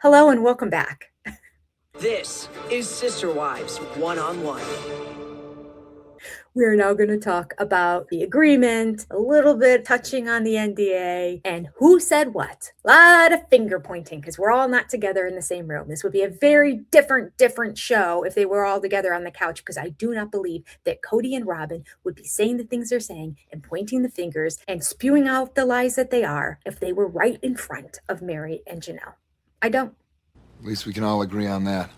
Hello and welcome back. This is Sister Wives One-on-One. We are now going to talk about the agreement, a little bit touching on the NDA, and who said what. A lot of finger pointing because we're all not together in the same room. This would be a very different show if they were all together on the couch, because I do not believe that Kody and Robyn would be saying the things they're saying and pointing the fingers and spewing out the lies that they are if they were right in front of Meri and Janelle. I don't. At least we can all agree on that.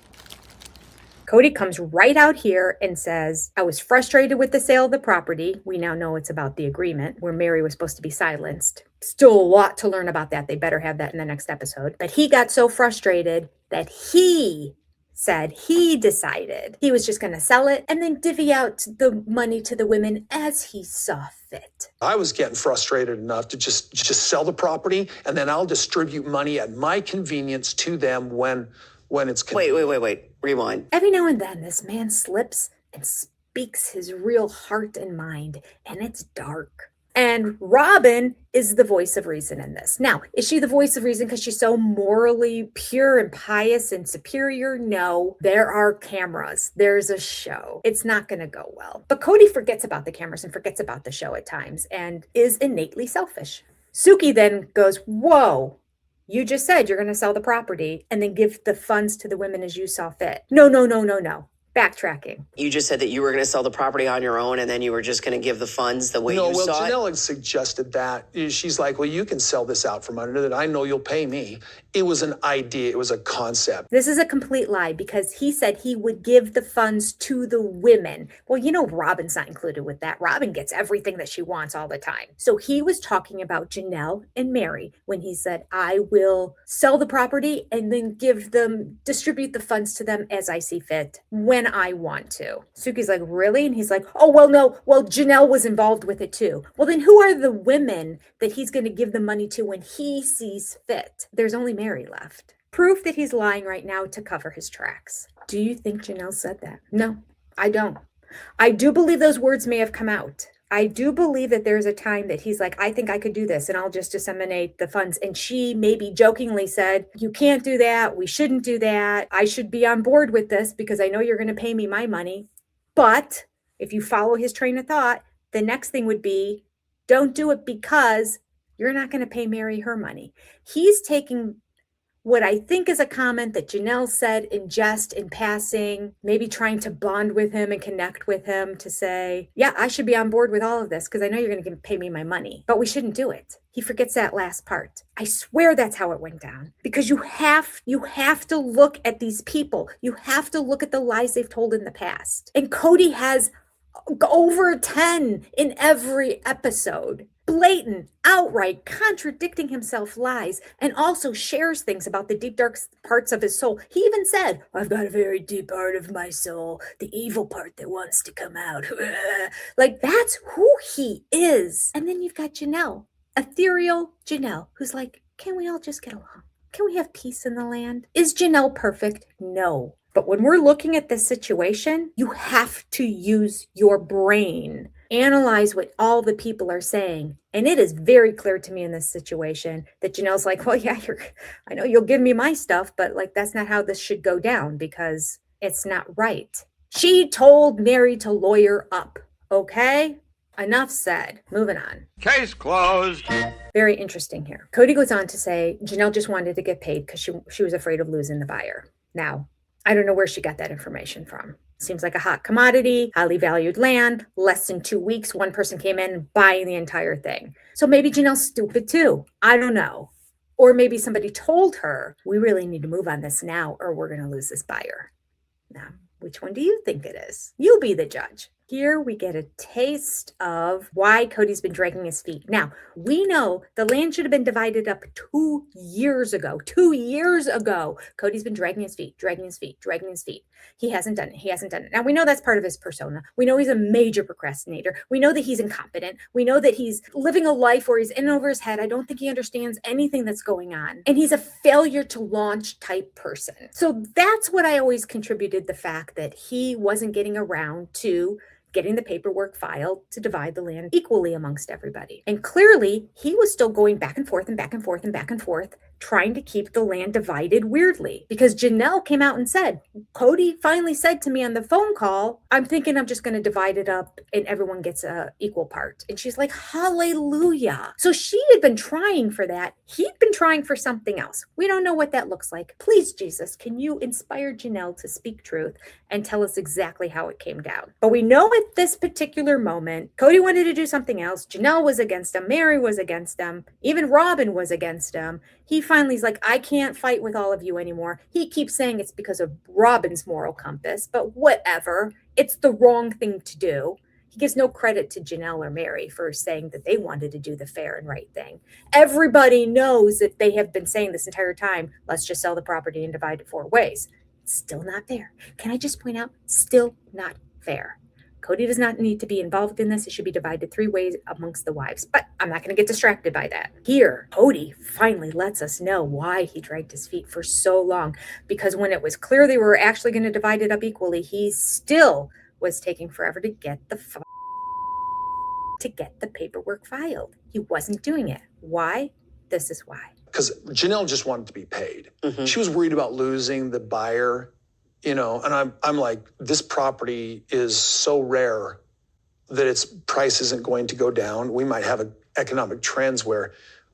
Kody comes right out here and says, I was frustrated with the sale of the property. We now know it's about the agreement where Meri was supposed to be silenced. Still a lot to learn about that. They better have that in the next episode. But he got so frustrated that he said he decided he was just going to sell it and then divvy out the money to the women as he saw fit. I was getting frustrated enough to just sell the property, and then I'll distribute money at my convenience to them when it's convenient. Wait. Rewind. Every now and then, this man slips and speaks his real heart and mind, and it's dark. And Robyn is the voice of reason in this. Now, is she the voice of reason because she's so morally pure and pious and superior? No, there are cameras. There's a show. It's not going to go well. But Kody forgets about the cameras and forgets about the show at times and is innately selfish. Suki then goes, whoa. You just said you're going to sell the property and then give the funds to the women as you saw fit. No. Backtracking. You just said that you were going to sell the property on your own and then you were just going to give the funds the way you saw Janelle had suggested that. She's like, well, you can sell this out from under that. I know you'll pay me. It was an idea. It was a concept. This is a complete lie because he said he would give the funds to the women. Well, you know, Robyn's not included with that. Robyn gets everything that she wants all the time. So he was talking about Janelle and Meri when he said, I will sell the property and then distribute the funds to them as I see fit when I want to. Suki's like, really? And he's like, oh, well, no. Well, Janelle was involved with it too. Well, then who are the women that he's going to give the money to when he sees fit? There's only Meri left. Proof that he's lying right now to cover his tracks. Do you think Janelle said that? No, I don't. I do believe those words may have come out. I do believe that there's a time that he's like, I think I could do this and I'll just disseminate the funds. And she maybe jokingly said, you can't do that. We shouldn't do that. I should be on board with this because I know you're going to pay me my money. But if you follow his train of thought, the next thing would be, don't do it because you're not going to pay Meri her money. He's taking what I think is a comment that Janelle said in jest, in passing, maybe trying to bond with him and connect with him to say, yeah, I should be on board with all of this because I know you're going to pay me my money, but we shouldn't do it. He forgets that last part. I swear that's how it went down because you have to look at these people. You have to look at the lies they've told in the past. And Kody has over 10 in every episode. Blatant, outright, contradicting himself lies, and also shares things about the deep, dark parts of his soul. He even said, I've got a very deep part of my soul, the evil part that wants to come out. Like, that's who he is. And then you've got Janelle, ethereal Janelle, who's like, can we all just get along? Can we have peace in the land? Is Janelle perfect? No. But when we're looking at this situation, you have to use your brain. Analyze what all the people are saying. And it is very clear to me in this situation that Janelle's like, well, yeah, I know you'll give me my stuff, but like, that's not how this should go down because it's not right. She told Meri to lawyer up. Okay? Enough said. Moving on. Case closed. Very interesting here. Kody goes on to say Janelle just wanted to get paid because she was afraid of losing the buyer. Now, I don't know where she got that information from. Seems like a hot commodity, highly valued land, less than 2 weeks, one person came in buying the entire thing. So maybe Janelle's stupid too. I don't know. Or maybe somebody told her, we really need to move on this now or we're going to lose this buyer. Now, which one do you think it is? You be the judge. Here we get a taste of why Kody's been dragging his feet. Now, we know the land should have been divided up 2 years ago. 2 years ago, Kody's been dragging his feet. He hasn't done it. Now, we know that's part of his persona. We know he's a major procrastinator. We know that he's incompetent. We know that he's living a life where he's in over his head. I don't think he understands anything that's going on. And he's a failure to launch type person. So that's what I always contributed the fact that he wasn't getting around to getting the paperwork filed to divide the land equally amongst everybody. And clearly, he was still going back and forth trying to keep the land divided weirdly. Because Janelle came out and said, Kody finally said to me on the phone call, I'm thinking I'm just going to divide it up and everyone gets a equal part. And she's like, hallelujah. So she had been trying for that. He'd been trying for something else. We don't know what that looks like. Please, Jesus, can you inspire Janelle to speak truth and tell us exactly how it came down? But we know at this particular moment, Kody wanted to do something else. Janelle was against him. Meri was against him. Even Robyn was against him. He finally is like, I can't fight with all of you anymore. He keeps saying it's because of Robyn's moral compass, but whatever. It's the wrong thing to do. He gives no credit to Janelle or Meri for saying that they wanted to do the fair and right thing. Everybody knows that they have been saying this entire time, let's just sell the property and divide it 4 ways. It's still not fair. Can I just point out, still not fair. Kody does not need to be involved in this. It should be divided 3 ways amongst the wives. But I'm not going to get distracted by that. Here, Kody finally lets us know why he dragged his feet for so long. Because when it was clear they were actually going to divide it up equally, he still was taking forever to get the paperwork filed. He wasn't doing it. Why? This is why. Because Janelle just wanted to be paid. Mm-hmm. She was worried about losing the buyer. And I'm like, this property is so rare that its price isn't going to go down. We might have economic trends where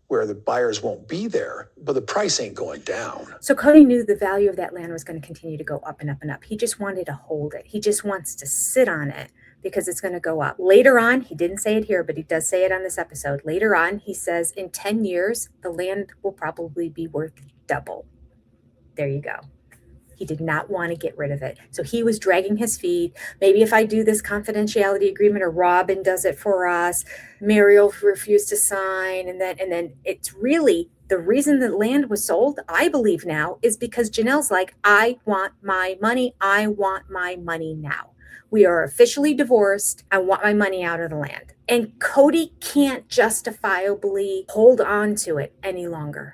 the buyers won't be there, but the price ain't going down. So Kody knew the value of that land was going to continue to go up and up and up. He just wanted to hold it. He just wants to sit on it because it's going to go up. Later on, he didn't say it here, but he does say it on this episode. Later on, he says in 10 years, the land will probably be worth double. There you go. He did not want to get rid of it. So he was dragging his feet. Maybe if I do this confidentiality agreement or Robyn does it for us, Meri will refuse to sign. And then it's really the reason the land was sold, I believe now, is because Janelle's like, I want my money. I want my money now. We are officially divorced. I want my money out of the land. And Kody can't justifiably hold on to it any longer.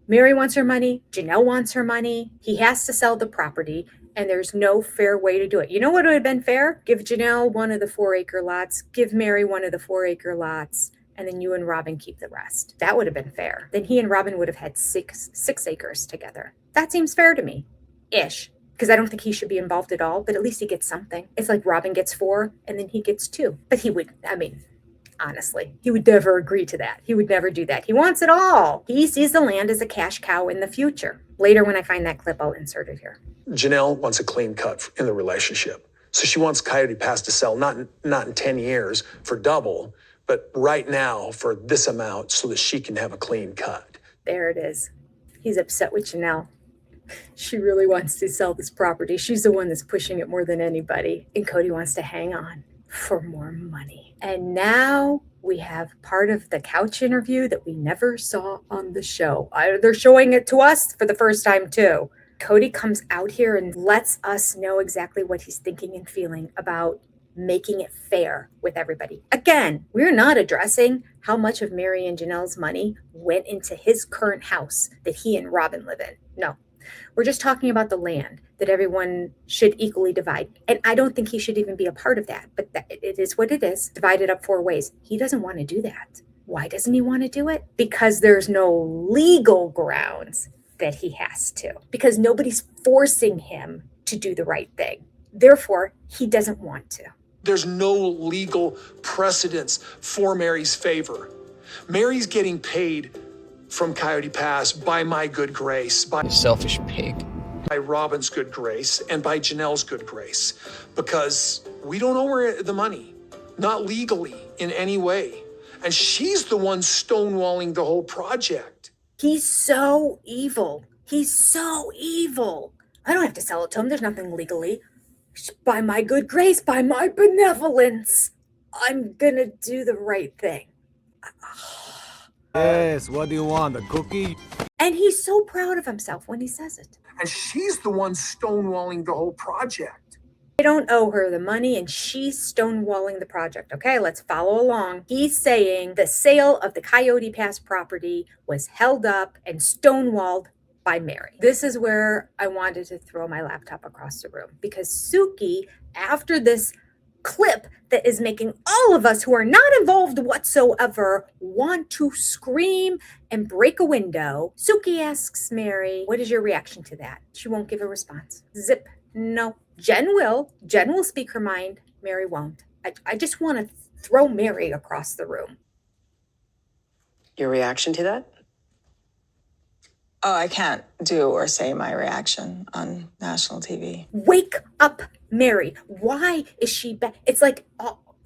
Meri wants her money. Janelle wants her money. He has to sell the property, and there's no fair way to do it. You know what would have been fair? Give Janelle one of the 4-acre lots. Give Meri one of the 4-acre lots. And then you and Robyn keep the rest. That would have been fair. Then he and Robyn would have had six acres together. That seems fair to me. Ish. Because I don't think he should be involved at all, but at least he gets something. It's like Robyn gets 4, and then he gets 2. But he would, honestly, he would never agree to that. He would never do that. He wants it all. He sees the land as a cash cow in the future. Later, when I find that clip, I'll insert it here. Janelle wants a clean cut in the relationship. So she wants Coyote Pass to sell, not in 10 years for double, but right now for this amount so that she can have a clean cut. There it is. He's upset with Janelle. She really wants to sell this property. She's the one that's pushing it more than anybody. And Kody wants to hang on for more money. And now we have part of the couch interview that we never saw on the show. They're showing it to us for the first time too. Kody comes out here and lets us know exactly what he's thinking and feeling about making it fair with everybody. Again, we're not addressing how much of Meri and Janelle's money went into his current house that he and Robyn live in. No. We're just talking about the land that everyone should equally divide. And I don't think he should even be a part of that. But it is what it is. Divided up 4 ways. He doesn't want to do that. Why doesn't he want to do it? Because there's no legal grounds that he has to. Because nobody's forcing him to do the right thing. Therefore, he doesn't want to. There's no legal precedence for Meri's favor. Meri's getting paid from Coyote Pass by my good grace, by selfish pig, by Robyn's good grace, and by Janelle's good grace, because we don't owe her the money, not legally in any way. And she's the one stonewalling the whole project. He's so evil. He's so evil. I don't have to sell it to him. There's nothing legally. By my good grace, by my benevolence, I'm gonna do the right thing. Yes, what do you want, a cookie? And he's so proud of himself when he says it. And she's the one stonewalling the whole project. I don't owe her the money, and she's stonewalling the project. Okay, let's follow along. He's saying the sale of the Coyote Pass property was held up and stonewalled by Meri. This is where I wanted to throw my laptop across the room, because Suki, after this clip that is making all of us who are not involved whatsoever want to scream and break a window. Suki asks Meri, what is your reaction to that? She won't give a response. Zip. No. Jen will. Jen will speak her mind. Meri won't. I just want to throw Meri across the room. Your reaction to that? Oh, I can't do or say my reaction on national TV. Wake up, Meri. Why is she back? It's like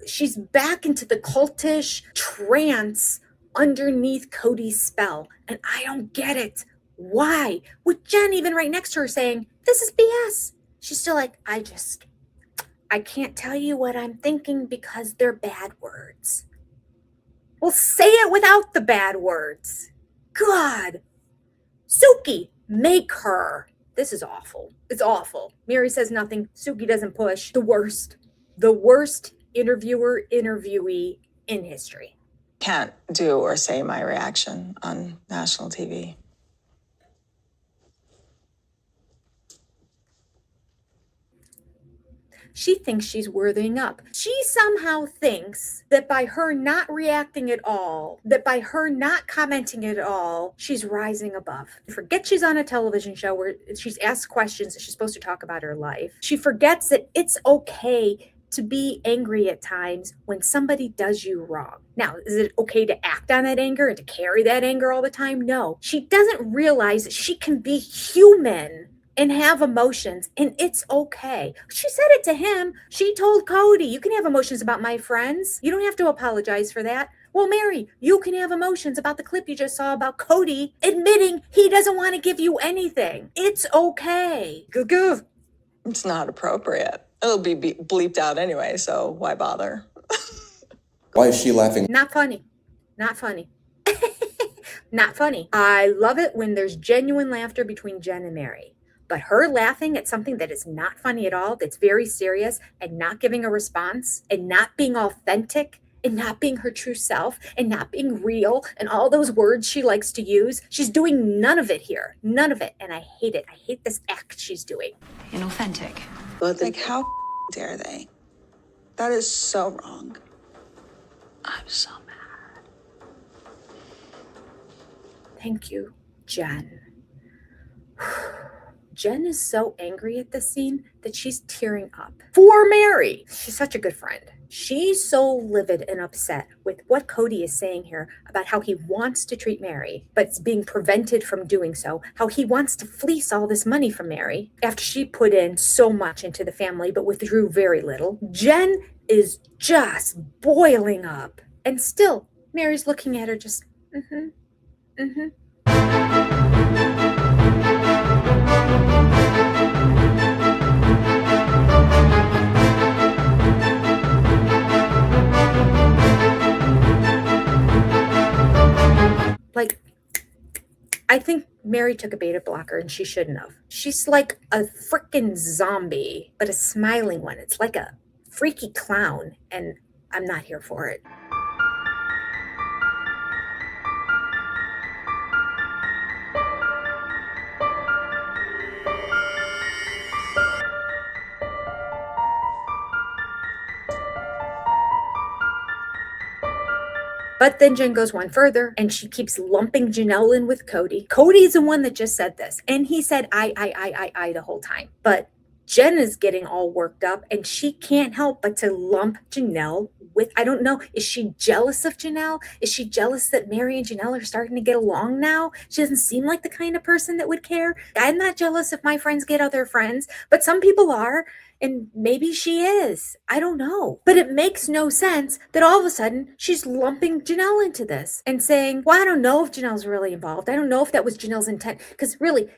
she's back into the cultish trance underneath Kody's spell. And I don't get it. Why? With Jen even right next to her saying, this is BS. She's still like, I can't tell you what I'm thinking because they're bad words. Well, say it without the bad words. God. Suki, make her. This is awful. It's awful. Meri says nothing. Suki doesn't push. The worst interviewer-interviewee in history. Can't do or say my reaction on national TV. She thinks she's worthying up. She somehow thinks that by her not reacting at all, that by her not commenting at all, she's rising above. Forget she's on a television show where she's asked questions that she's supposed to talk about her life. She forgets that it's okay to be angry at times when somebody does you wrong. Now, is it okay to act on that anger and to carry that anger all the time? No. She doesn't realize that she can be human and have emotions, and it's okay. She said it to him. She told Kody, you can have emotions about my friends. You don't have to apologize for that. Well, Meri, you can have emotions about the clip you just saw about Kody admitting he doesn't want to give you anything. It's okay. Go. It's not appropriate. It'll be bleeped out anyway, so why bother? Why is she laughing? Not funny. Not funny. Not funny. I love it when there's genuine laughter between Jen and Meri. But her laughing at something that is not funny at all, that's very serious, and not giving a response, and not being authentic, and not being her true self, and not being real, and all those words she likes to use, she's doing none of it here. None of it. And I hate it. I hate this act she's doing. Inauthentic. But Like, how dare they? That is so wrong. I'm so mad. Thank you, Jen. Jen is so angry at this scene that she's tearing up. For Meri. She's such a good friend. She's so livid and upset with what Kody is saying here about how he wants to treat Meri, but is being prevented from doing so. How he wants to fleece all this money from Meri after she put in so much into the family but withdrew very little. Jen is just boiling up. And still, Meri's looking at her just, Like, I think Meri took a beta blocker and she shouldn't have. She's like a freaking zombie, but a smiling one. It's like a freaky clown, and I'm not here for it. But then Jen goes one further and she keeps lumping Janelle in with Kody. Cody's the one that just said this. And he said, I the whole time. But Jen is getting all worked up and she can't help but to lump Janelle with, I don't know, is she jealous of Janelle? Is she jealous that Meri and Janelle are starting to get along now? She doesn't seem like the kind of person that would care. I'm not jealous if my friends get other friends, but some people are. And maybe she is. I don't know. But it makes no sense that all of a sudden she's lumping Janelle into this and saying, well, I don't know if Janelle's really involved. I don't know if that was Janelle's intent. Because really,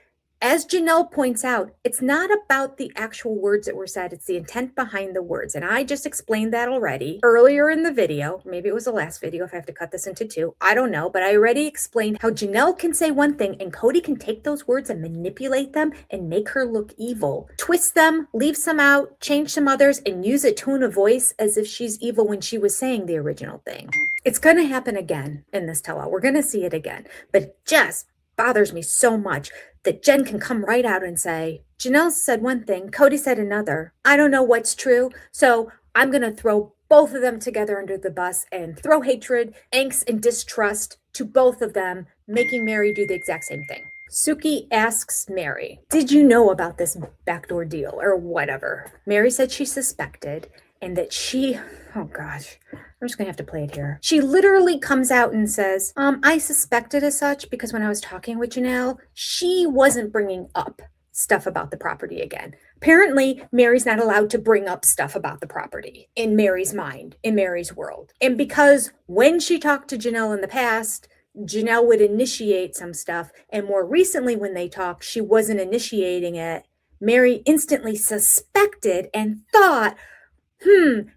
as Janelle points out, it's not about the actual words that were said. It's the intent behind the words. And I just explained that already earlier in the video. Maybe it was the last video if I have to cut this into two. I don't know. But I already explained how Janelle can say one thing and Kody can take those words and manipulate them and make her look evil. Twist them, leave some out, change some others, and use a tone of voice as if she's evil when she was saying the original thing. It's going to happen again in this tell-all. We're going to see it again. But it just bothers me so much that Jen can come right out and say, Janelle said one thing, Kody said another. I don't know what's true, so I'm going to throw both of them together under the bus and throw hatred, angst, and distrust to both of them, making Meri do the exact same thing. Suki asks Meri, did you know about this backdoor deal or whatever? Meri said she suspected and that she, oh gosh, I'm just gonna have to play it here. She literally comes out and says, I suspected as such because when I was talking with Janelle, she wasn't bringing up stuff about the property again. Apparently, Meri's not allowed to bring up stuff about the property in Meri's mind, in Meri's world. And because when she talked to Janelle in the past, Janelle would initiate some stuff. And more recently, when they talked, she wasn't initiating it. Meri instantly suspected and thought,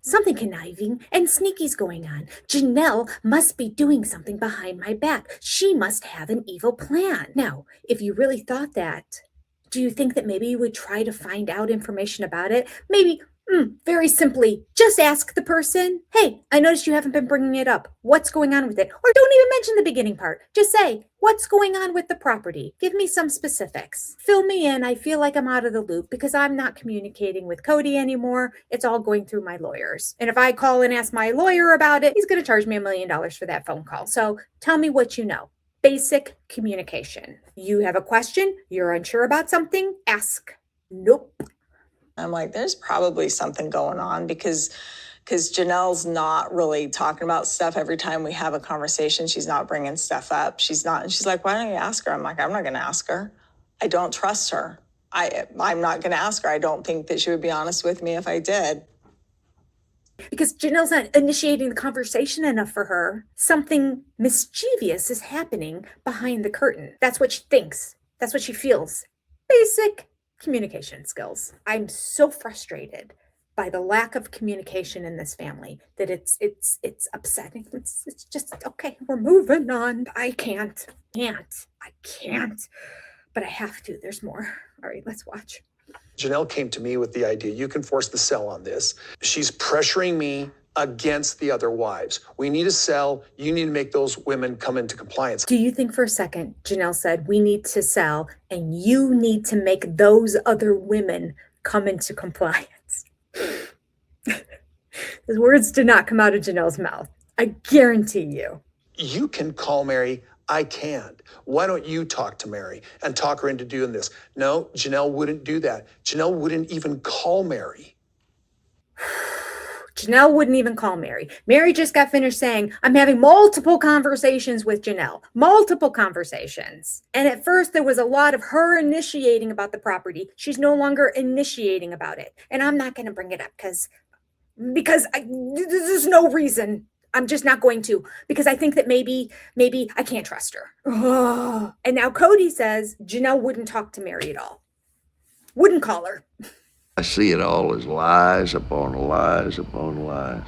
something conniving and sneaky's going on. Janelle must be doing something behind my back. She must have an evil plan. Now, if you really thought that, do you think that maybe you would try to find out information about it? Maybe, very simply, just ask the person, hey, I noticed you haven't been bringing it up. What's going on with it? Or don't even mention the beginning part. Just say, what's going on with the property? Give me some specifics. Fill me in. I feel like I'm out of the loop because I'm not communicating with Kody anymore. It's all going through my lawyers. And if I call and ask my lawyer about it, he's going to charge me $1 million for that phone call. So tell me what you know. Basic communication. You have a question, you're unsure about something, ask. Nope. I'm like, there's probably something going on because Janelle's not really talking about stuff every time we have a conversation. She's not bringing stuff up. She's not. And she's like, why don't you ask her? I'm like, I'm not going to ask her. I don't trust her. I'm not going to ask her. I don't think that she would be honest with me if I did. Because Janelle's not initiating the conversation enough for her. Something mischievous is happening behind the curtain. That's what she thinks. That's what she feels. Basic communication skills. I'm so frustrated by the lack of communication in this family that it's upsetting. It's just, okay, we're moving on. I can't, but I have to. There's more. All right, let's watch. Janelle came to me with the idea, you can force the sell on this. She's pressuring me against the other wives. We need to sell. You need to make those women come into compliance. Do you think for a second, Janelle said, we need to sell and you need to make those other women come into compliance? Those words did not come out of Janelle's mouth. I guarantee you. You can call Meri. I can't. Why don't you talk to Meri and talk her into doing this? No, Janelle wouldn't do that. Janelle wouldn't even call Meri. Janelle wouldn't even call Meri. Meri just got finished saying, I'm having multiple conversations with Janelle. Multiple conversations. And at first there was a lot of her initiating about the property. She's no longer initiating about it. And I'm not going to bring it up because there's no reason. I'm just not going to, because I think that maybe I can't trust her. Oh. And now Kody says Janelle wouldn't talk to Meri at all. Wouldn't call her. I see it all as lies upon lies upon lies.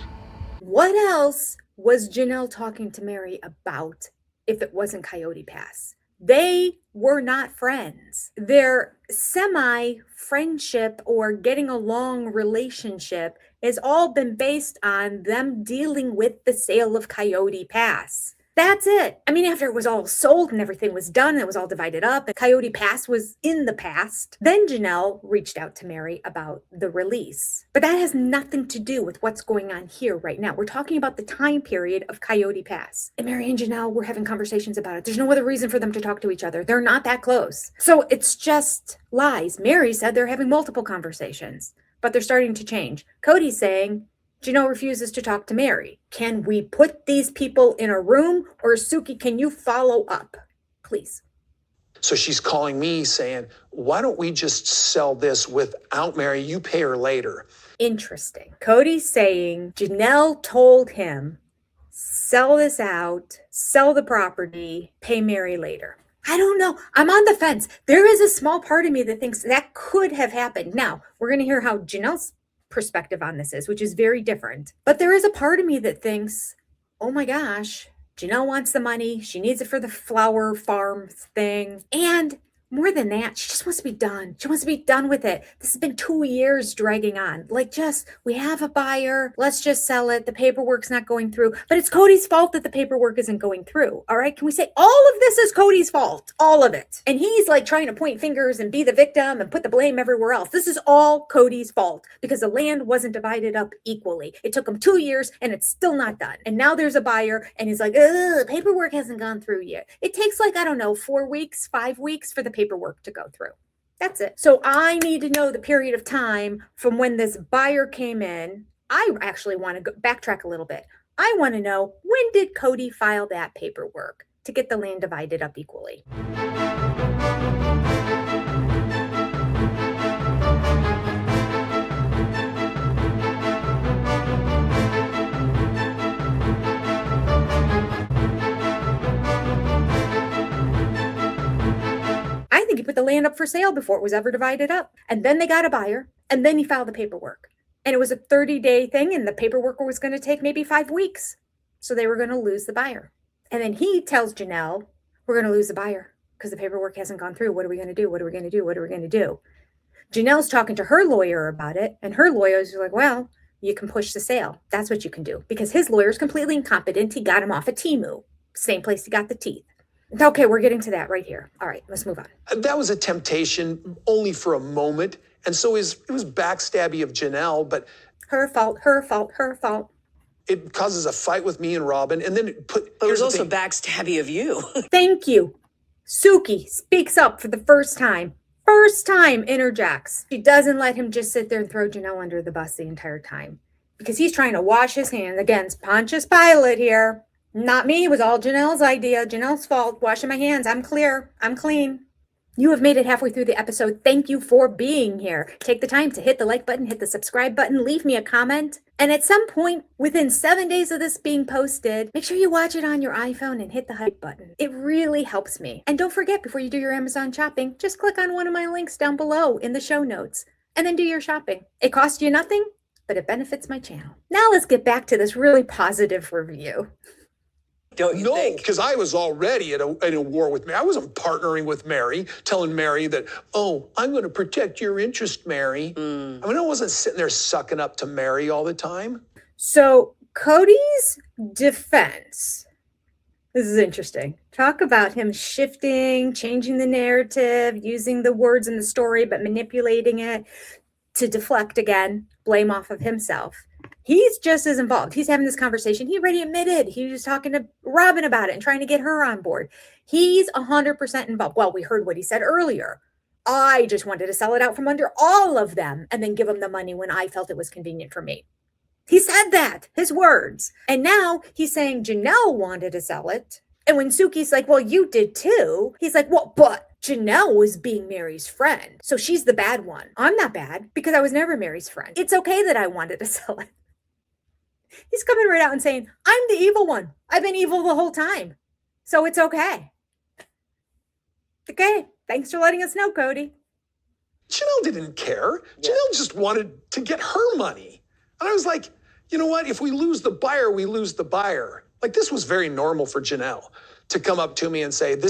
What else was Janelle talking to Meri about if it wasn't Coyote Pass? They were not friends. Their semi-friendship or getting along relationship has all been based on them dealing with the sale of Coyote Pass. That's it. I mean, after it was all sold and everything was done, it was all divided up, and Coyote Pass was in the past, then Janelle reached out to Meri about the release. But that has nothing to do with what's going on here right now. We're talking about the time period of Coyote Pass. And Meri and Janelle were having conversations about it. There's no other reason for them to talk to each other. They're not that close. So it's just lies. Meri said they're having multiple conversations, but they're starting to change. Kody's saying Janelle refuses to talk to Meri. Can we put these people in a room? Or Suki, can you follow up, please? So she's calling me saying, why don't we just sell this without Meri? You pay her later. Interesting. Kody's saying Janelle told him, sell this out, sell the property, pay Meri later. I don't know. I'm on the fence. There is a small part of me that thinks that could have happened. Now, we're going to hear how Janelle's perspective on this is, which is very different. But there is a part of me that thinks, oh my gosh, Janelle wants the money. She needs it for the flower farm thing. And More than that, she just wants to be done. She wants to be done with it. This has been 2 years dragging on. Like, just, we have a buyer. Let's just sell it. The paperwork's not going through. But it's Kody's fault that the paperwork isn't going through. All right? Can we say all of this is Kody's fault? All of it. And he's like trying to point fingers and be the victim and put the blame everywhere else. This is all Kody's fault because the land wasn't divided up equally. It took him 2 years and it's still not done. And now there's a buyer and he's like, ugh, paperwork hasn't gone through yet. It takes like, I don't know, 4 weeks, 5 weeks for the paperwork to go through. That's it. So I need to know the period of time from when this buyer came in. I actually want to backtrack a little bit. I want to know, when did Kody file that paperwork to get the land divided up equally? I think he put the land up for sale before it was ever divided up. And then they got a buyer, and then he filed the paperwork. And it was a 30-day thing, and the paperwork was going to take maybe 5 weeks. So they were going to lose the buyer. And then he tells Janelle, we're going to lose the buyer because the paperwork hasn't gone through. What are we going to do? What are we going to do? What are we going to do? Janelle's talking to her lawyer about it, and her lawyer's like, well, you can push the sale. That's what you can do. Because his lawyer's completely incompetent. He got him off of Temu. Same place he got the teeth. Okay, we're getting to that right here. All right, let's move on. That was a temptation only for a moment. And so it was backstabby of Janelle, but Her fault, her fault, her fault. it causes a fight with me and Robyn. And then But it was also backstabby of you. Thank you. Suki speaks up for the first time. First time interjects. She doesn't let him just sit there and throw Janelle under the bus the entire time. Because he's trying to wash his hands against Pontius Pilate here. Not me. It was all Janelle's idea. Janelle's fault. Washing my hands. I'm clear. I'm clean. You have made it halfway through the episode. Thank you for being here. Take the time to hit the like button, hit the subscribe button, leave me a comment. And at some point within 7 days of this being posted, make sure you watch it on your iPhone and hit the hype button. It really helps me. And don't forget, before you do your Amazon shopping, just click on one of my links down below in the show notes and then do your shopping. It costs you nothing, but it benefits my channel. Now let's get back to this really positive review. Don't you think? No, because I was already in a war with Meri. I wasn't partnering with Meri, telling Meri that, oh, I'm going to protect your interest, Meri. I mean, I wasn't sitting there sucking up to Meri all the time. So Kody's defense, this is interesting. Talk about him shifting, changing the narrative, using the words in the story, but manipulating it to deflect again, blame off of himself. He's just as involved. He's having this conversation. He already admitted he was talking to Robyn about it and trying to get her on board. He's 100% involved. Well, we heard what he said earlier. I just wanted to sell it out from under all of them and then give them the money when I felt it was convenient for me. He said that, his words. And now he's saying Janelle wanted to sell it. And when Suki's like, well, you did too. He's like, well, but Janelle was being Meri's friend. So she's the bad one. I'm not bad because I was never Meri's friend. It's okay that I wanted to sell it. He's coming right out and saying, I'm the evil one. I've been evil the whole time. So it's okay. Okay. Thanks for letting us know, Kody. Janelle didn't care. Yeah. Janelle just wanted to get her money. And I was like, you know what? If we lose the buyer, we lose the buyer. Like, this was very normal for Janelle to come up to me and say,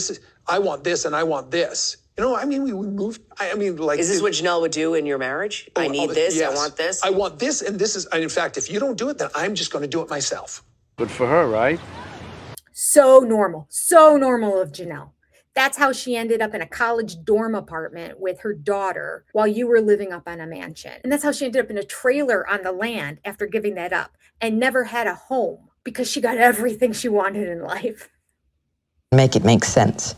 I want this and I want this. You know, I mean, we moved. I mean, like. Is this what Janelle would do in your marriage? I need this. Yes. I want this. I want this. And this is, and in fact, if you don't do it, then I'm just going to do it myself. Good for her, right? So normal of Janelle. That's how she ended up in a college dorm apartment with her daughter while you were living up on a mansion. And that's how she ended up in a trailer on the land after giving that up and never had a home because she got everything she wanted in life. Make it make sense.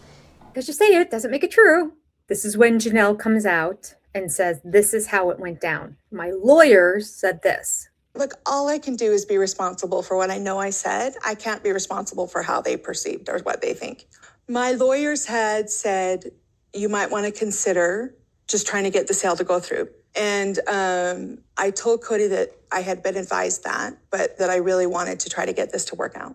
Because you say it doesn't make it true. This is when Janelle comes out and says, this is how it went down. My lawyers said this. Look, all I can do is be responsible for what I know I said. I can't be responsible for how they perceived or what they think. My lawyers had said, you might want to consider just trying to get the sale to go through. And I told Kody that I had been advised that, but that I really wanted to try to get this to work out.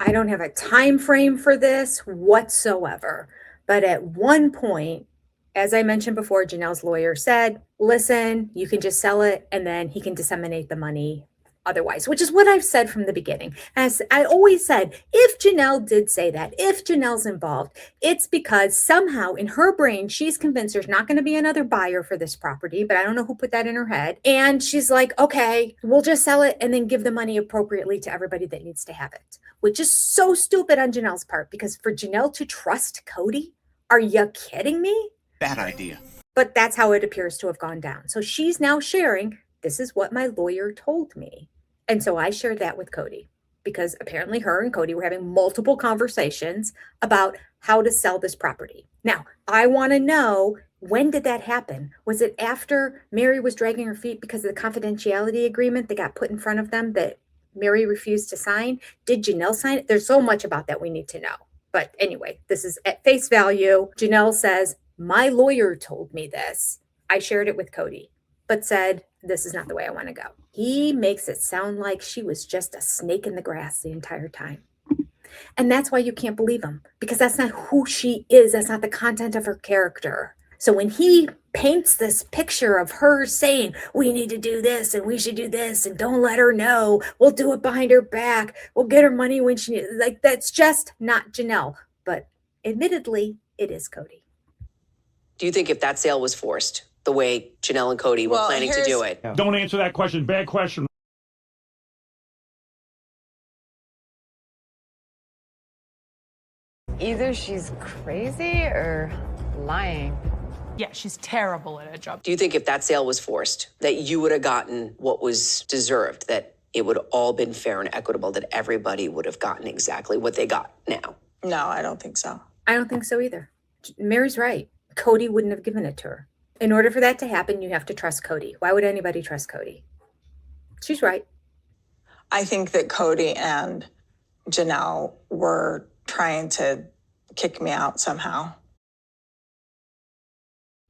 I don't have a time frame for this whatsoever. But at one point, as I mentioned before, Janelle's lawyer said, listen, you can just sell it and then he can disseminate the money otherwise, which is what I've said from the beginning. As I always said, if Janelle did say that, if Janelle's involved, it's because somehow in her brain, she's convinced there's not going to be another buyer for this property, but I don't know who put that in her head. And she's like, okay, we'll just sell it and then give the money appropriately to everybody that needs to have it, which is so stupid on Janelle's part, because for Janelle to trust Kody, are you kidding me? Bad idea. But that's how it appears to have gone down. So she's now sharing, this is what my lawyer told me. And so I shared that with Kody, because apparently her and Kody were having multiple conversations about how to sell this property. Now, I want to know, when did that happen? Was it after Meri was dragging her feet because of the confidentiality agreement that got put in front of them that Meri refused to sign? Did Janelle sign it? There's so much about that we need to know. But anyway, this is at face value. Janelle says, my lawyer told me this. I shared it with Kody, but said, this is not the way I want to go. He makes it sound like she was just a snake in the grass the entire time. And that's why you can't believe him, because that's not who she is. That's not the content of her character. So when he paints this picture of her saying, we need to do this and we should do this and don't let her know, we'll do it behind her back, we'll get her money when she needs, like, that's just not Janelle. But admittedly, it is Kody. Do you think if that sale was forced, the way Janelle and Kody were planning to do it? Don't answer that question. Bad question. Either she's crazy or lying. Yeah, she's terrible at her job. Do you think if that sale was forced, that you would have gotten what was deserved, that it would have all been fair and equitable, that everybody would have gotten exactly what they got now? No, I don't think so. I don't think so either. Meri's right. Kody wouldn't have given it to her. In order for that to happen, you have to trust Kody. Why would anybody trust Kody? She's right. I think that Kody and Janelle were trying to kick me out somehow.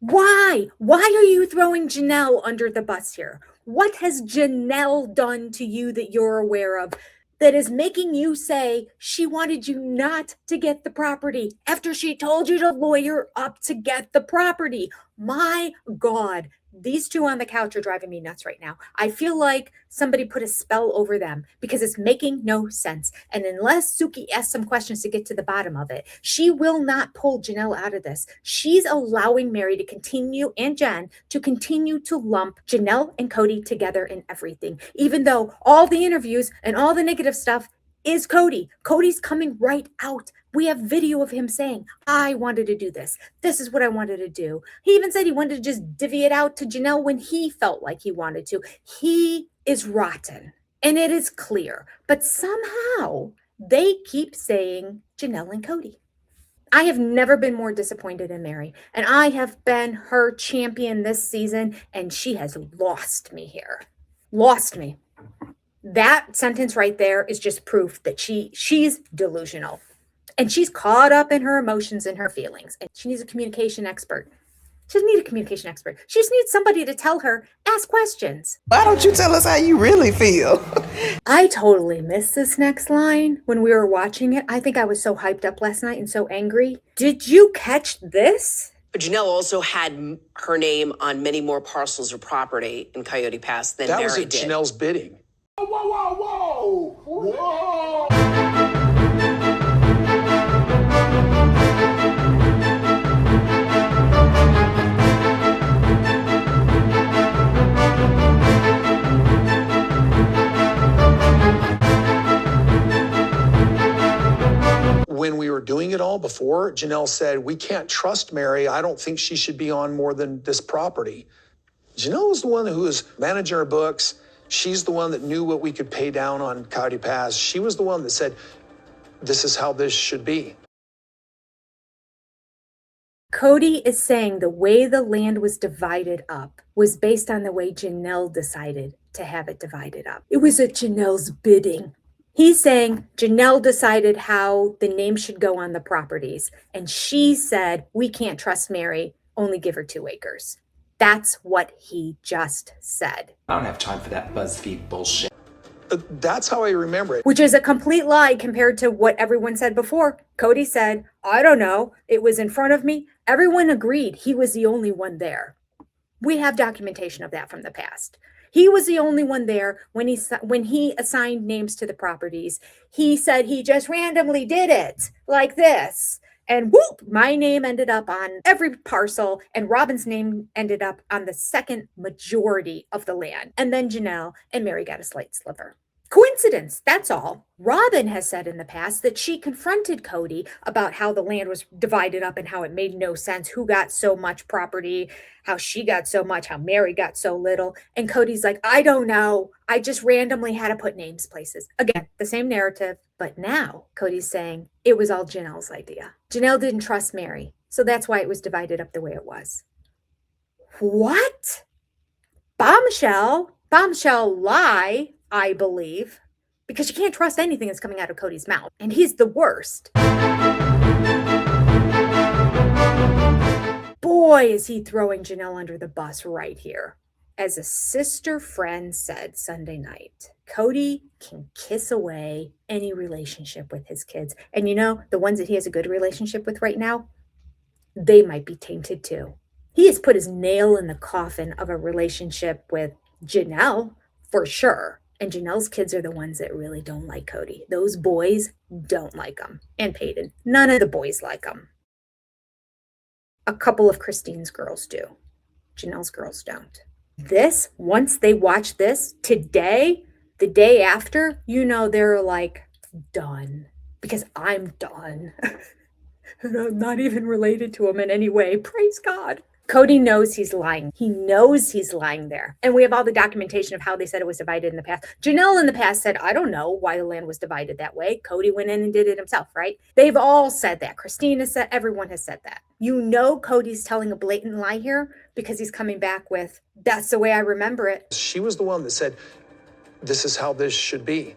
Why? Why are you throwing Janelle under the bus here? What has Janelle done to you that you're aware of that is making you say she wanted you not to get the property after she told you to lawyer up to get the property? My God, these two on the couch are driving me nuts right now. I feel like somebody put a spell over them because it's making no sense. And unless Suki asks some questions to get to the bottom of it, she will not pull Janelle out of this. She's allowing Meri to continue, and Jen, to continue to lump Janelle and Kody together in everything, even though all the interviews and all the negative stuff is Kody. Kody's coming right out. We have video of him saying, I wanted to do this. This is what I wanted to do. He even said he wanted to just divvy it out to Janelle when he felt like he wanted to. He is rotten, and it is clear. But somehow they keep saying Janelle and Kody. I have never been more disappointed in Meri, and I have been her champion this season, and she has lost me here. Lost me. That sentence right there is just proof that she's delusional. And she's caught up in her emotions and her feelings. And she needs a communication expert. She doesn't need a communication expert. She just needs somebody to tell her, ask questions. Why don't you tell us how you really feel? I totally missed this next line when we were watching it. I think I was so hyped up last night and so angry. Did you catch this? But Janelle also had her name on many more parcels of property in Coyote Pass than Meri did. That was at Janelle's bidding. Whoa, whoa, whoa! Whoa! When we were doing it all before, Janelle said, we can't trust Meri. I don't think she should be on more than this property. Janelle was the one who was managing her books. She's the one that knew what we could pay down on Coyote Pass. She was the one that said, this is how this should be. Kody is saying the way the land was divided up was based on the way Janelle decided to have it divided up. It was at Janelle's bidding. He's saying Janelle decided how the name should go on the properties. And she said, we can't trust Meri, only give her 2 acres. That's what he just said. I don't have time for that BuzzFeed bullshit. That's how I remember it. Which is a complete lie compared to what everyone said before. Kody said, I don't know. It was in front of me. Everyone agreed he was the only one there. We have documentation of that from the past. He was the only one there when he assigned names to the properties. He said he just randomly did it like this. And whoop, my name ended up on every parcel, and Robyn's name ended up on the second majority of the land. And then Janelle and Meri got a slight sliver. Coincidence, that's all. Robyn has said in the past that she confronted Kody about how the land was divided up and how it made no sense, who got so much property, how she got so much, how Meri got so little. And Cody's like, I don't know. I just randomly had to put names places. Again, the same narrative. But now Cody's saying it was all Janelle's idea. Janelle didn't trust Meri, so that's why it was divided up the way it was. What? Bombshell lie, I believe, because you can't trust anything that's coming out of Cody's mouth, and he's the worst. Boy, is he throwing Janelle under the bus right here. As a sister friend said Sunday night, Kody can kiss away any relationship with his kids. And you know, the ones that he has a good relationship with right now, they might be tainted too. He has put his nail in the coffin of a relationship with Janelle, for sure. And Janelle's kids are the ones that really don't like Kody. Those boys don't like him. And Peyton. None of the boys like him. A couple of Christine's girls do. Janelle's girls don't. This, once they watch this today, the day after, you know, they're like, done. Because I'm done. And I'm not even related to him in any way. Praise God. Kody knows he's lying. He knows he's lying there. And we have all the documentation of how they said it was divided in the past. Janelle in the past said, I don't know why the land was divided that way. Kody went in and did it himself, right? They've all said that. Christina said, everyone has said that. You know Cody's telling a blatant lie here because he's coming back with, that's the way I remember it. She was the one that said, this is how this should be.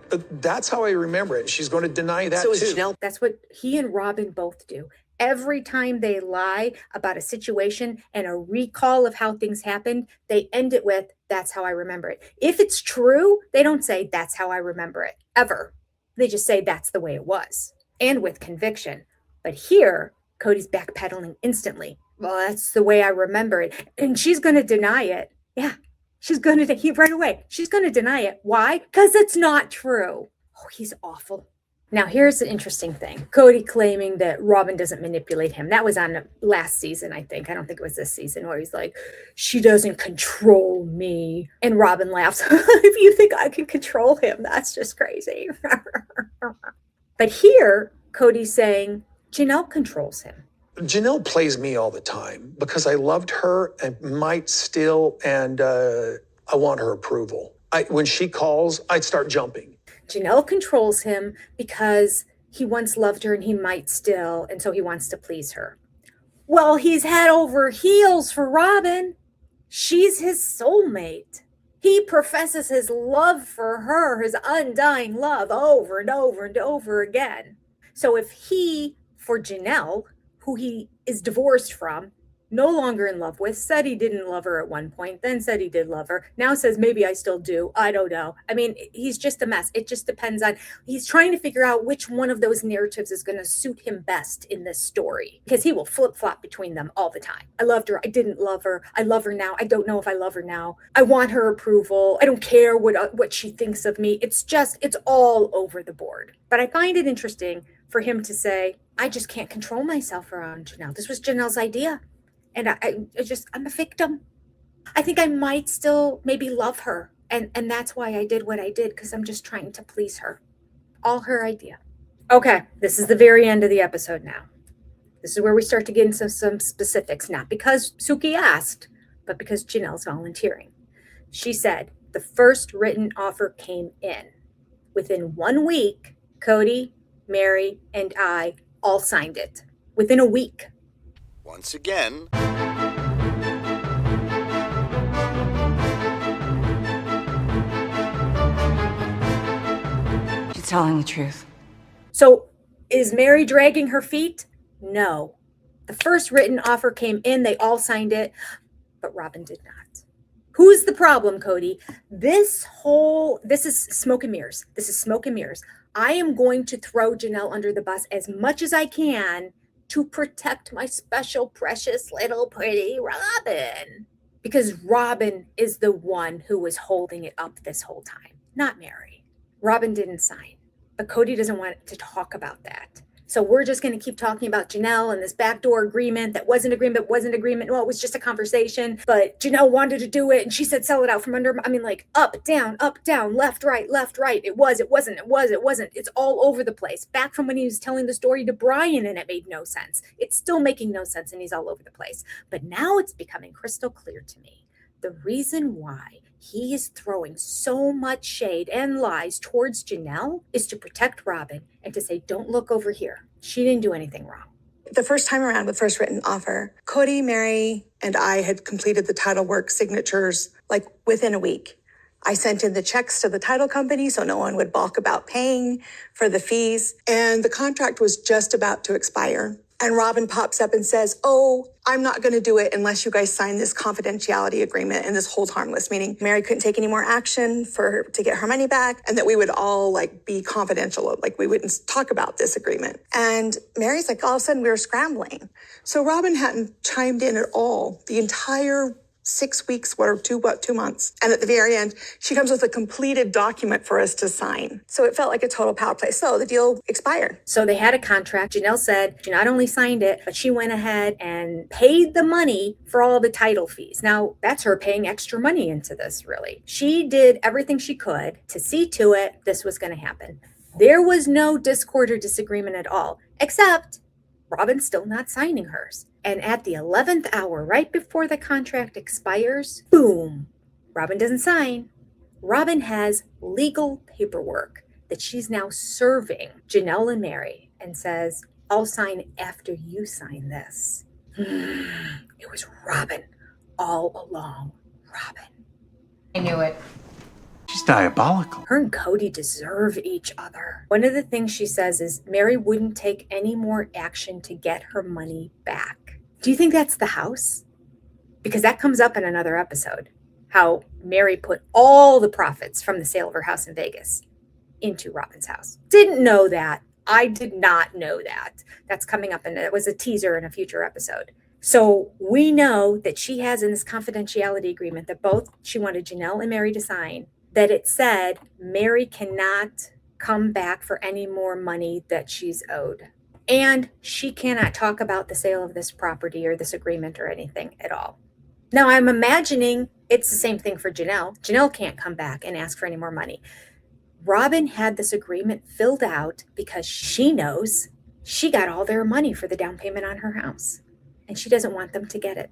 That's how I remember it. She's going to deny that too. Janelle. That's what he and Robyn both do. Every time they lie about a situation and a recall of how things happened, they end it with, that's how I remember it. If it's true, they don't say, that's how I remember it, ever. They just say, that's the way it was, and with conviction. But here, Cody's backpedaling instantly. Well, that's the way I remember it. And she's going to deny it. Yeah, she's going to, right away, she's going to deny it. Why? Because it's not true. Oh, he's awful. Now, here's the interesting thing. Kody claiming that Robyn doesn't manipulate him. That was on last season, I think. I don't think it was this season, where he's like, she doesn't control me. And Robyn laughs. If you think I can control him, that's just crazy. But here, Cody's saying Janelle controls him. Janelle plays me all the time because I loved her and might still, and I want her approval. When she calls, I'd start jumping. Janelle controls him because he once loved her and he might still, and so he wants to please her. Well, he's head over heels for Robyn. She's his soulmate. He professes his love for her, his undying love, over and over and over again. So if he, for Janelle, who he is divorced from, no longer in love with, said he didn't love her at one point, then said he did love her, now says maybe I still do, I don't know. I mean, he's just a mess. It just depends on, he's trying to figure out which one of those narratives is going to suit him best in this story, because he will flip-flop between them all the time. I loved her, I didn't love her, I love her now, I don't know if I love her now, I want her approval, I don't care what she thinks of me. It's all over the board. But I find it interesting for him to say, I just can't control myself around Janelle. This was Janelle's idea. And I'm a victim. I think I might still maybe love her. And that's why I did what I did, because I'm just trying to please her. All her idea. Okay, this is the very end of the episode now. This is where we start to get into some specifics, not because Suki asked, but because Janelle's volunteering. She said the first written offer came in. Within 1 week, Kody, Meri, and I all signed it. Within a week. Once again, she's telling the truth. So is Meri dragging her feet? No. The first written offer came in. They all signed it, but Robyn did not. Who's the problem, Kody? This is smoke and mirrors. This is smoke and mirrors. I am going to throw Janelle under the bus as much as I can to protect my special, precious, little, pretty Robyn. because Robyn is the one who was holding it up this whole time, not Meri. Robyn didn't sign, but Kody doesn't want to talk about that. So we're just going to keep talking about Janelle and this backdoor agreement that wasn't agreement. Well, it was just a conversation, but Janelle wanted to do it and she said sell it out from under. I mean, like up, down, left, right. It wasn't. It's all over the place. Back from when he was telling the story to Brian and it made no sense. It's still making no sense and he's all over the place. But now it's becoming crystal clear to me. The reason why he is throwing so much shade and lies towards Janelle is to protect Robyn and to say, don't look over here. She didn't do anything wrong. The first time around with first written offer, Kody, Meri, and I had completed the title work signatures like within a week. I sent in the checks to the title company so no one would balk about paying for the fees. And the contract was just about to expire. And Robyn pops up and says, oh, I'm not going to do it unless you guys sign this confidentiality agreement and this hold harmless, meaning Meri couldn't take any more action to get her money back and that we would all like be confidential, like we wouldn't talk about this agreement. And Meri's like, all of a sudden we were scrambling. So Robyn hadn't chimed in at all the entire 6 weeks, 2 months. And at the very end, she comes with a completed document for us to sign. So it felt like a total power play. So the deal expired. So they had a contract. Janelle said she not only signed it, but she went ahead and paid the money for all the title fees. Now, that's her paying extra money into this, really. She did everything she could to see to it this was going to happen. There was no discord or disagreement at all, except Robyn's still not signing hers. And at the 11th hour, right before the contract expires, boom, Robyn doesn't sign. Robyn has legal paperwork that she's now serving Janelle and Meri and says, I'll sign after you sign this. It was Robyn all along. Robyn. I knew it. She's diabolical. Her and Kody deserve each other. One of the things she says is Meri wouldn't take any more action to get her money back. Do you think that's the house? Because that comes up in another episode, how Meri put all the profits from the sale of her house in Vegas into Robyn's house. Didn't know that. I did not know that. That's coming up, and it was a teaser in a future episode. So we know that she has in this confidentiality agreement that both she wanted Janelle and Meri to sign, that it said Meri cannot come back for any more money that she's owed. And she cannot talk about the sale of this property or this agreement or anything at all. Now, I'm imagining it's the same thing for Janelle. Janelle can't come back and ask for any more money. Robyn had this agreement filled out because she knows she got all their money for the down payment on her house. And she doesn't want them to get it.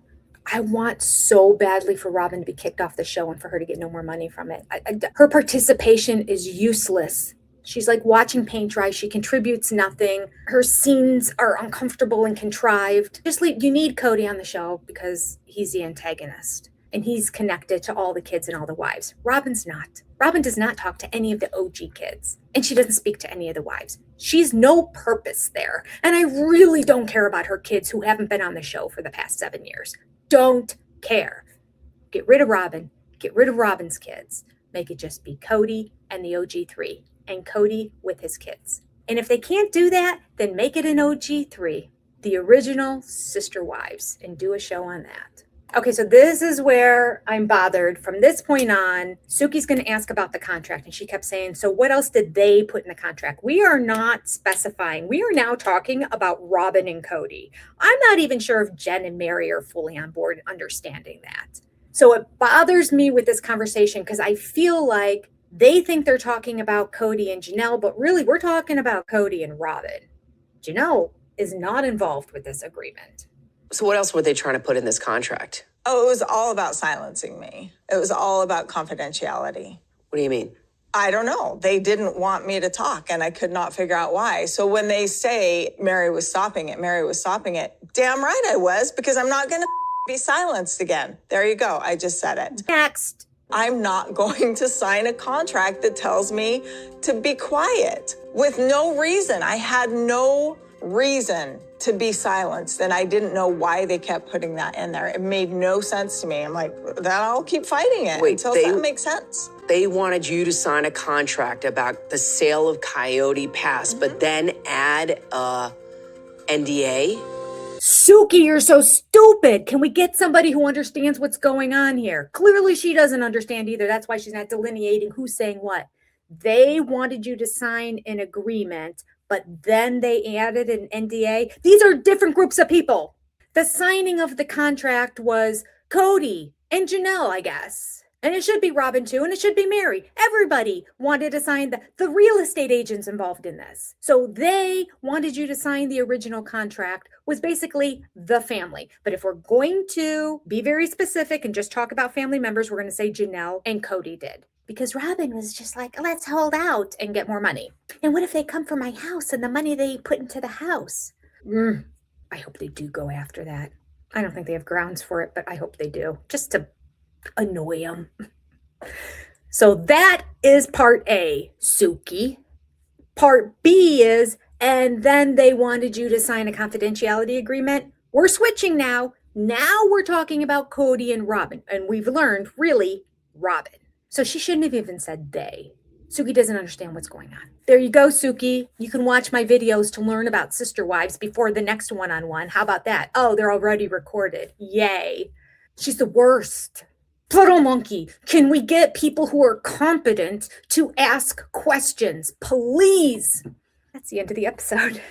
I want so badly for Robyn to be kicked off the show and for her to get no more money from it. Her participation is useless. She's like watching paint dry. She contributes nothing. Her scenes are uncomfortable and contrived. You need Kody on the show because he's the antagonist and he's connected to all the kids and all the wives. Robyn's not. Robyn does not talk to any of the OG kids and she doesn't speak to any of the wives. She's no purpose there. And I really don't care about her kids who haven't been on the show for the past 7 years. Don't care. Get rid of Robyn. Get rid of Robyn's kids. Make it just be Kody and the OG3. And Kody with his kids. And if they can't do that, then make it an OG3, the original Sister Wives, and do a show on that. Okay, so this is where I'm bothered. From this point on, Suki's going to ask about the contract, and she kept saying, so what else did they put in the contract? We are not specifying. We are now talking about Robyn and Kody. I'm not even sure if Jen and Meri are fully on board understanding that. So it bothers me with this conversation because I feel like they think they're talking about Kody and Janelle, but really we're talking about Kody and Robyn. Janelle is not involved with this agreement. So what else were they trying to put in this contract? Oh, it was all about silencing me. It was all about confidentiality. What do you mean? I don't know. They didn't want me to talk, and I could not figure out why. So when they say Meri was stopping it, damn right I was, because I'm not going to be silenced again. There you go. I just said it. Next. I'm not going to sign a contract that tells me to be quiet with no reason. I had no reason to be silenced, and I didn't know why they kept putting that in there. It made no sense to me. I'm like, then I'll keep fighting it until that makes sense. They wanted you to sign a contract about the sale of Coyote Pass, but then add a NDA? Suki, you're so stupid. Can we get somebody who understands what's going on here? Clearly she doesn't understand either. That's why she's not delineating who's saying what. They wanted you to sign an agreement, but then they added an NDA. These are different groups of people. The signing of the contract was Kody and Janelle, I guess. And it should be Robyn too, and it should be Meri. Everybody wanted to sign the real estate agents involved in this. So they wanted you to sign the original contract, was basically the family. But if we're going to be very specific and just talk about family members, we're going to say Janelle and Kody did. Because Robyn was just like, let's hold out and get more money. And what if they come for my house and the money they put into the house? I hope they do go after that. I don't think they have grounds for it, but I hope they do. Just to annoy them. So that is part A, Suki. Part B is, and then they wanted you to sign a confidentiality agreement. We're switching now. Now we're talking about Kody and Robyn. And we've learned, really, Robyn. So she shouldn't have even said they. Suki doesn't understand what's going on. There you go, Suki. You can watch my videos to learn about sister wives before the next one-on-one. How about that? Oh, they're already recorded. Yay. She's the worst. Puddle monkey, can we get people who are competent to ask questions, please? That's the end of the episode.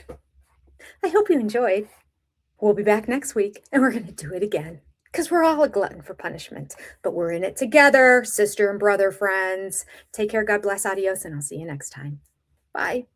I hope you enjoyed. We'll be back next week, and we're going to do it again. Because we're all a glutton for punishment. But we're in it together, sister and brother friends. Take care, God bless, adios, and I'll see you next time. Bye.